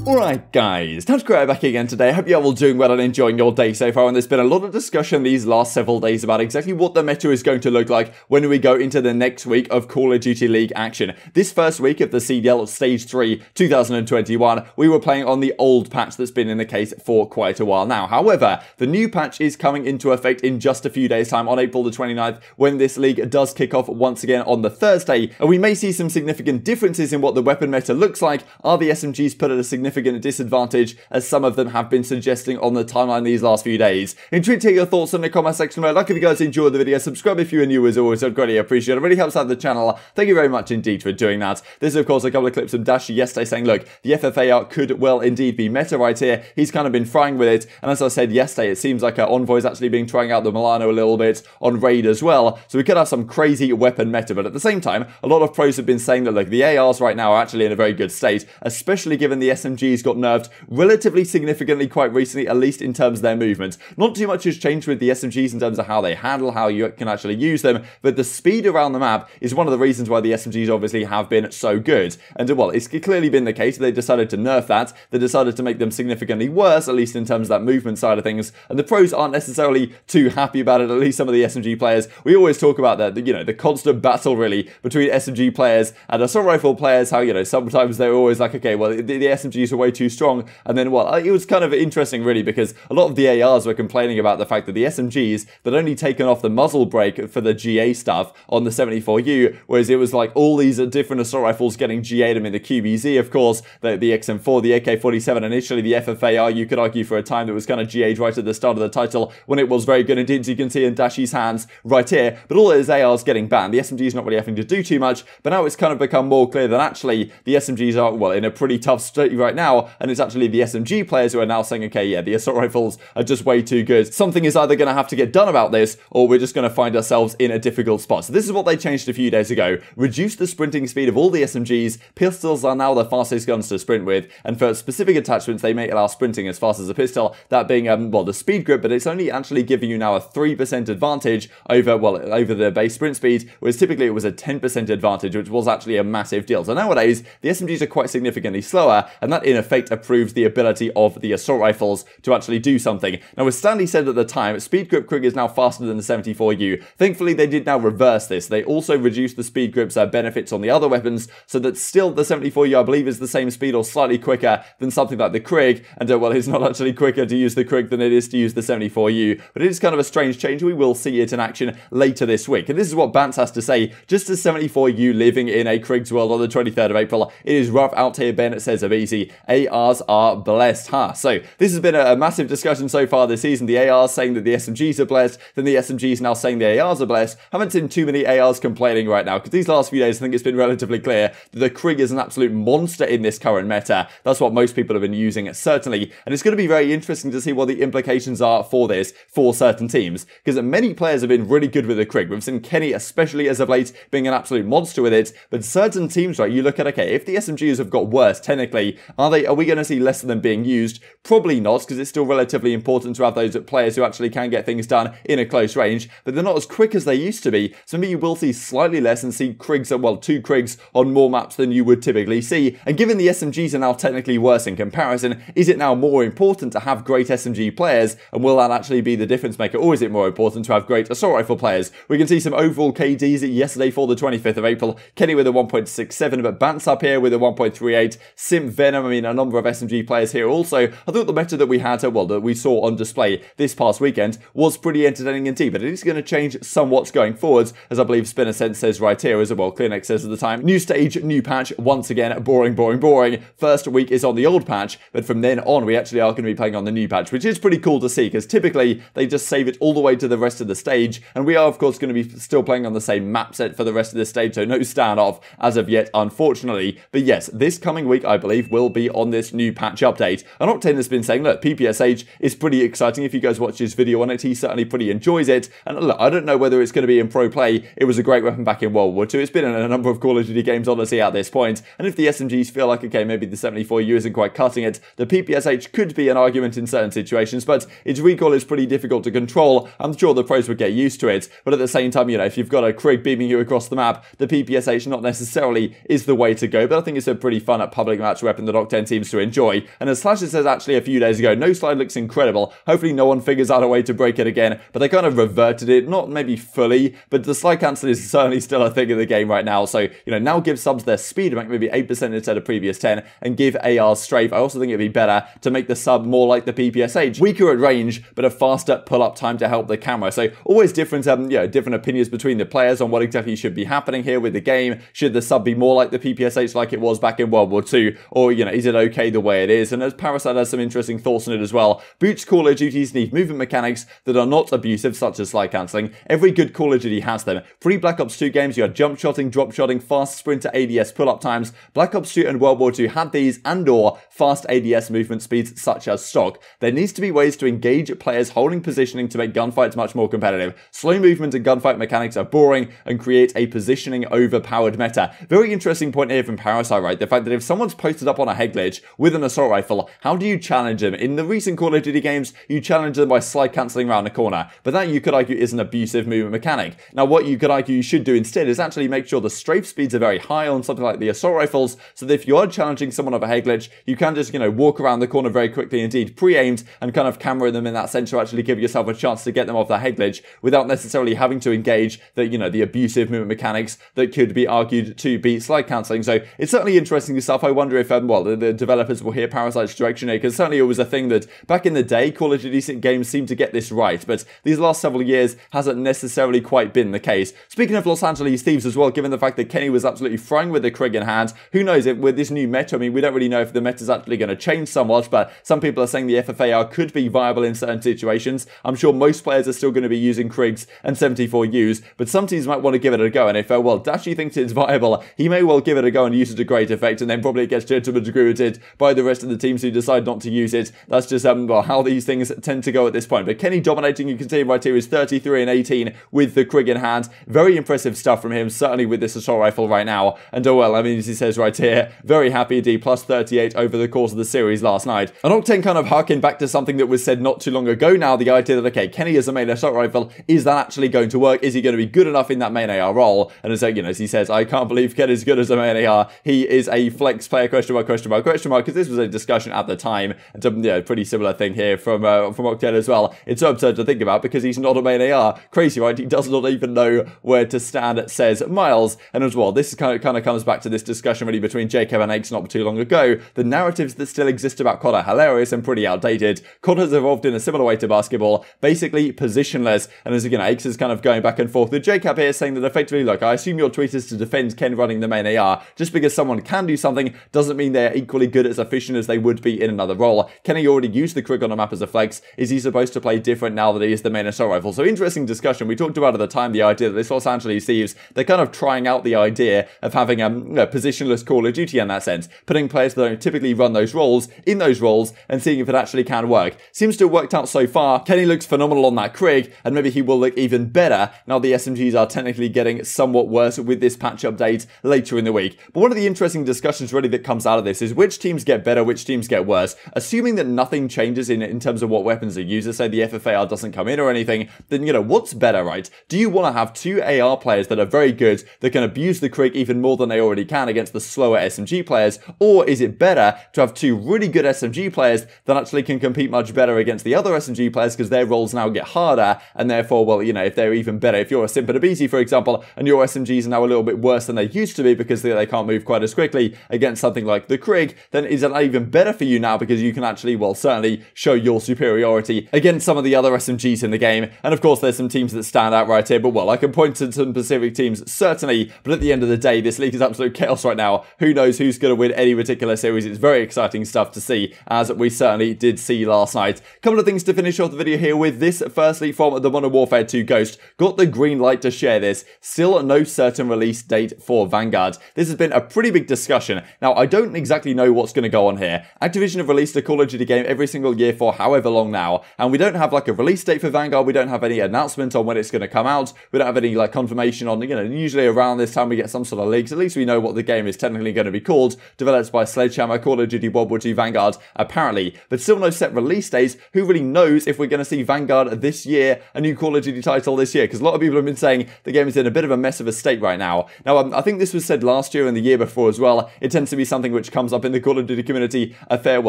Alright guys, TacticalRab back again today. I hope you're all doing well and enjoying your day so far, and there's been a lot of discussion these last several days about exactly what the meta is going to look like when we go into the next week of Call of Duty League action. This first week of the CDL Stage 3 2021, we were playing on the old patch that's been in the case for quite a while now. However, the new patch is coming into effect in just a few days time on April the 29th when this league does kick off once again on the Thursday, and we may see some significant differences in what the weapon meta looks like. Are the SMGs put at a significant disadvantage, as some of them have been suggesting on the timeline these last few days? Intrigued to hear your thoughts in the comment section below. Like if you guys enjoyed the video, subscribe if you are new as always, I'd greatly appreciate it. It really helps out the channel. Thank you very much indeed for doing that. This is of course a couple of clips from Dashy yesterday saying, look, the FFAR could well indeed be meta right here. He's kind of been frying with it, and as I said yesterday, it seems like Envoy is actually being trying out the Milano a little bit on Raid as well, so we could have some crazy weapon meta. But at the same time, a lot of pros have been saying that, look, the ARs right now are actually in a very good state, especially given the SMGs got nerfed relatively significantly quite recently, at least in terms of their movement. Not too much has changed with the SMGs in terms of how they handle, how you can actually use them, but the speed around the map is one of the reasons why the SMGs obviously have been so good. And well, it's clearly been the case. They decided to nerf that. They decided to make them significantly worse, at least in terms of that movement side of things, and the pros aren't necessarily too happy about it, at least some of the SMG players. We always talk about that, you know, the constant battle really between SMG players and assault rifle players, how, you know, sometimes they're always like, okay, well, the SMGs are way too strong. And then, well, it was kind of interesting really, because a lot of the ARs were complaining about the fact that the SMGs had only taken off the muzzle brake for the GA stuff on the 74U, whereas it was like all these different assault rifles getting GA'd them in the QBZ, of course, the XM4, the AK-47, initially the FFAR, you could argue for a time that was kind of GA'd right at the start of the title when it was very good indeed, as you can see in Dashy's hands right here. But all those ARs getting banned, the SMGs not really having to do too much, but now it's kind of become more clear that actually the SMGs are, well, in a pretty tough state right now, and it's actually the SMG players who are now saying, okay, yeah, the assault rifles are just way too good. Something is either going to have to get done about this, or we're just going to find ourselves in a difficult spot. So this is what they changed a few days ago. Reduce the sprinting speed of all the SMGs. Pistols are now the fastest guns to sprint with, and for specific attachments, they may allow sprinting as fast as a pistol, that being, well, the speed grip, but it's only actually giving you now a 3% advantage over, well, over the base sprint speed, whereas typically it was a 10% advantage, which was actually a massive deal. So nowadays, the SMGs are quite significantly slower, and that in effect approves the ability of the assault rifles to actually do something. Now, as Standy said at the time, speed grip quick is now faster than the 74U. Thankfully, they did now reverse this. They also reduced the speed grip's benefits on the other weapons, so that still the 74U, I believe, is the same speed or slightly quicker than something like the Krig, and well, it's not actually quicker to use the Krig than it is to use the 74U, but it is kind of a strange change. We will see it in action later this week, and this is what Bance has to say. Just as 74U living in a Krig's world on the 23rd of April, it is rough out here, Ben, says aBeZy. ARs are blessed, huh? So this has been a massive discussion so far this season. The ARs saying that the SMGs are blessed, then the SMGs now saying the ARs are blessed. Haven't seen too many ARs complaining right now, because these last few days I think it's been relatively clear that the Krig is an absolute monster in this current meta. That's what most people have been using, certainly, and it's going to be very interesting to see what the implications are for this for certain teams, because many players have been really good with the Krig. We've seen Kenny, especially as of late, being an absolute monster with it, but certain teams, right, you look at, okay, if the SMGs have got worse, technically, are we going to see less of them being used? Probably not, because it's still relatively important to have those players who actually can get things done in a close range, but they're not as quick as they used to be, so maybe you will see slightly less and see Krigs, well, 2 Krigs on more maps than you would typically see. And given the SMGs are now technically worse in comparison, is it now more important to have great SMG players, and will that actually be the difference maker, or is it more important to have great assault rifle players? We can see some overall KDs yesterday for the 25th of April. Kenny with a 1.67, but Bance up here with a 1.38. Simp, Venom, I mean, a number of SMG players here also. I thought the meta that we had, well, that we saw on display this past weekend was pretty entertaining indeed, but it is going to change somewhat going forwards, as I believe Spinner Sense says right here, as well, ClearNeck says at the time. New stage, new patch, once again, boring, boring, boring. First week is on the old patch, but from then on, we actually are going to be playing on the new patch, which is pretty cool to see, because typically they just save it all the way to the rest of the stage, and we are, of course, going to be still playing on the same map set for the rest of the stage, so no standoff as of yet, unfortunately. But yes, this coming week, I believe, will be be on this new patch update. And Octane has been saying, look, PPSH is pretty exciting. If you guys watch his video on it, he certainly pretty enjoys it. And look, I don't know whether it's going to be in pro play. It was a great weapon back in World War II. It's been in a number of Call of Duty games, honestly, at this point. And if the SMGs feel like, okay, maybe the 74U isn't quite cutting it, the PPSH could be an argument in certain situations, but its recoil is pretty difficult to control. I'm sure the pros would get used to it, but at the same time, you know, if you've got a Krig beaming you across the map, the PPSH not necessarily is the way to go, but I think it's a pretty fun public match weapon that Octane seems to enjoy. And as Slasher says actually a few days ago, no slide looks incredible. Hopefully no one figures out a way to break it again, but they kind of reverted it, not maybe fully, but the slide cancel is certainly still a thing in the game right now. So, you know, now give subs their speed back maybe 8% instead of previous 10, and give ARs strafe. I also think it'd be better to make the sub more like the PPSH, weaker at range, but a faster pull-up time to help the camera. So always different, different opinions between the players on what exactly should be happening here with the game. Should the sub be more like the PPSH like it was back in World War II, or, you know, is it okay the way it is? And as Parasite has some interesting thoughts on it as well, Boots Call of Duties need movement mechanics that are not abusive, such as slide cancelling. Every good Call of Duty has them. Pre Black Ops 2 games, you had jump shotting, drop shotting, fast sprint to ADS pull-up times. Black Ops 2 and World War II had these, and/or fast ADS movement speeds such as stock. There needs to be ways to engage players holding positioning to make gunfights much more competitive. Slow movement and gunfight mechanics are boring and create a positioning overpowered meta. Very interesting point here from Parasite, right? The fact that if someone's posted up on a head glitch with an assault rifle, how do you challenge them? In the recent Call of Duty games, you challenge them by slide cancelling around the corner, but that you could argue is an abusive movement mechanic. Now what you could argue you should do instead is actually make sure the strafe speeds are very high on something like the assault rifles, so that if you are challenging someone of a head glitch, you can just, you know, walk around the corner very quickly indeed, pre-aimed, and kind of camera them in that sense to actually give yourself a chance to get them off the head glitch without necessarily having to engage the, you know, the abusive movement mechanics that could be argued to be slide cancelling. So it's certainly interesting stuff. I wonder if, the developers will hear Parasite's direction here, because certainly it was a thing that back in the day, Call of Duty games seemed to get this right, but these last several years hasn't necessarily quite been the case. Speaking of Los Angeles Thieves as well, given the fact that Kenny was absolutely frying with the Krig in hand, who knows if with this new meta, I mean, we don't really know if the meta is actually going to change somewhat, but some people are saying the FFAR could be viable in certain situations. I'm sure most players are still going to be using Krigs and 74Us, but some teams might want to give it a go, and if, Dashy thinks it's viable, he may well give it a go and use it to great effect, and then probably it gets gentleman's agreed by the rest of the teams who decide not to use it. That's just, how these things tend to go at this point. But Kenny dominating, you can see right here, is 33 and 18 with the Krig in hand. Very impressive stuff from him, certainly with this assault rifle right now. And as he says right here, very happy indeed, plus 38 over the course of the series last night. And Octane kind of harking back to something that was said not too long ago now, the idea that, okay, Kenny is a main assault rifle, is that actually going to work? Is he going to be good enough in that main AR role? And as he says, I can't believe Kenny's good as a main AR. He is a flex player, question mark, because this was a discussion at the time. And pretty similar thing here from Octane as well. It's so absurd to think about because he's not a main AR. Crazy, right? He does not even know where to stand, says Miles. And as well, this kind of comes back to this discussion really between Jacob and Aches not too long ago. The narratives that still exist about CoD are hilarious and pretty outdated. CoD has evolved in a similar way to basketball, basically positionless. And as Aches is kind of going back and forth with Jacob here, saying that effectively, look, I assume your tweet is to defend Ken running the main AR. Just because someone can do something doesn't mean they're equally good as efficient as they would be in another role. Kenny already used the Krig on a map as a flex. Is he supposed to play different now that he is the main assault rifle? So interesting discussion. We talked about at the time the idea that this Los Angeles Thieves, they're kind of trying out the idea of having a positionless Call of Duty in that sense, putting players that don't typically run those roles in those roles and seeing if it actually can work. Seems to have worked out so far. Kenny looks phenomenal on that Krig, and maybe he will look even better now the SMGs are technically getting somewhat worse with this patch update later in the week. But one of the interesting discussions really that comes out of this is which teams get better, which teams get worse. Assuming that nothing changes in terms of what weapons are used, say the FFAR doesn't come in or anything, then what's better, right? Do you want to have two AR players that are very good, that can abuse the Krig even more than they already can against the slower SMG players, or is it better to have two really good SMG players that actually can compete much better against the other SMG players because their roles now get harder, and therefore, well, if they're even better, if you're a Simp and aBeZy, for example, and your SMGs are now a little bit worse than they used to be because they can't move quite as quickly against something like the Krig, then is it even better for you now because you can actually, well, certainly show your superiority against some of the other SMGs in the game. And of course, there's some teams that stand out right here, but well, I can point to some specific teams, certainly, but at the end of the day, this league is absolute chaos right now. Who knows who's going to win any particular series? It's very exciting stuff to see, as we certainly did see last night. Couple of things to finish off the video here with this. Firstly, from the Modern Warfare 2 Ghost, got the green light to share this. Still no certain release date for Vanguard. This has been a pretty big discussion. Now, I don't exactly exactly know what's going to go on here. Activision have released a Call of Duty game every single year for however long now, and we don't have like a release date for Vanguard, we don't have any announcement on when it's going to come out, we don't have any like confirmation on, usually around this time we get some sort of leaks, at least we know what the game is technically going to be called, developed by Sledgehammer, Call of Duty World War II Vanguard, apparently, but still no set release dates. Who really knows if we're going to see Vanguard this year, a new Call of Duty title this year, because a lot of people have been saying the game is in a bit of a mess of a state right now. Now, I think this was said last year and the year before as well. It tends to be something which comes up in the Call of Duty community a fair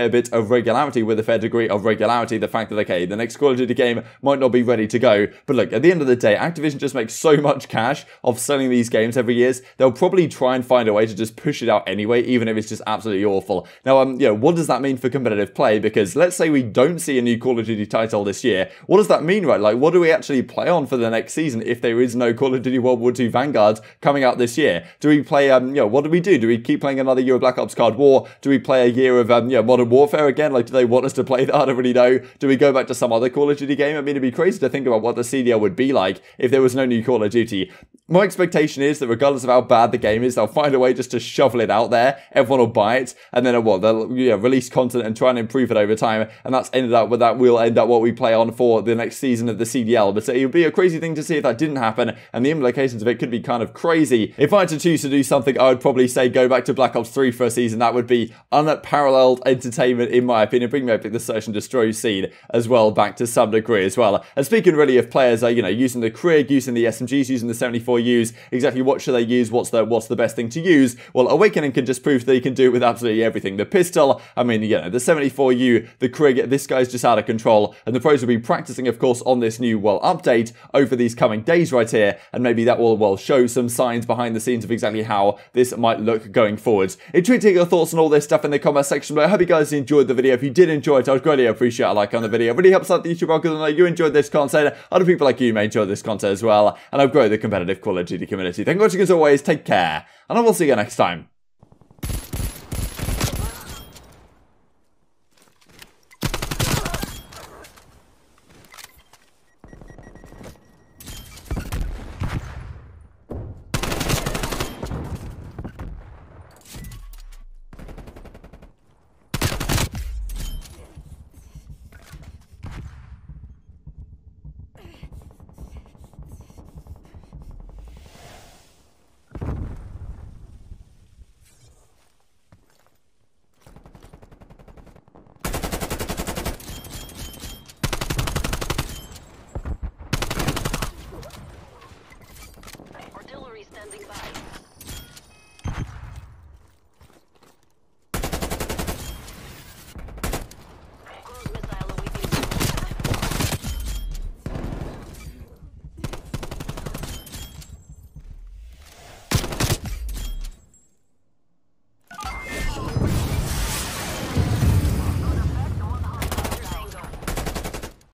bit of regularity, with a fair degree of regularity. The fact that, okay, the next Call of Duty game might not be ready to go. But look, at the end of the day, Activision just makes so much cash of selling these games every year. They'll probably try and find a way to just push it out anyway, even if it's just absolutely awful. Now, what does that mean for competitive play? Because let's say we don't see a new Call of Duty title this year. What does that mean, right? Like, what do we actually play on for the next season if there is no Call of Duty World War II Vanguard coming out this year? Do we play, what do we do? Do we keep playing another year of Black Ops Cold War? Do we play a year of, Modern Warfare again? Like, do they want us to play that? I don't really know. Do we go back to some other Call of Duty game? I mean, it'd be crazy to think about what the CDL would be like if there was no new Call of Duty. My expectation is that regardless of how bad the game is, they'll find a way just to shovel it out there. Everyone will buy it, and then they'll release content and try and improve it over time, and that will end up what we play on for the next season of the CDL. But it would be a crazy thing to see if that didn't happen, and the implications of it could be kind of crazy. If I had to choose to do something, I would probably say go back to Black Ops 3 for a season. That would be unparalleled entertainment, in my opinion. Bring maybe the search and destroy scene as well back to some degree as well. And speaking really of players, using the Krig, using the SMGs, using the 74Us, exactly what should they use? What's the best thing to use? Well, Awakening can just prove that you can do it with absolutely everything. The pistol, I mean, the 74U, the Krig, this guy's just out of control, and the pros will be practicing, of course, on this new, update over these coming days right here, and maybe that will, show some signs behind the scenes of exactly how this might look going forwards. Intrigued to get your thoughts on all this stuff in the comment section below. I hope you guys enjoyed the video. If you did enjoy it, I would greatly appreciate a like on the video. It really helps out the YouTube algorithm. I know you enjoyed this content. Other people like you may enjoy this content as well, and I've grown the competitive Call of Duty community. Thank you for watching as always. Take care, and I will see you next time.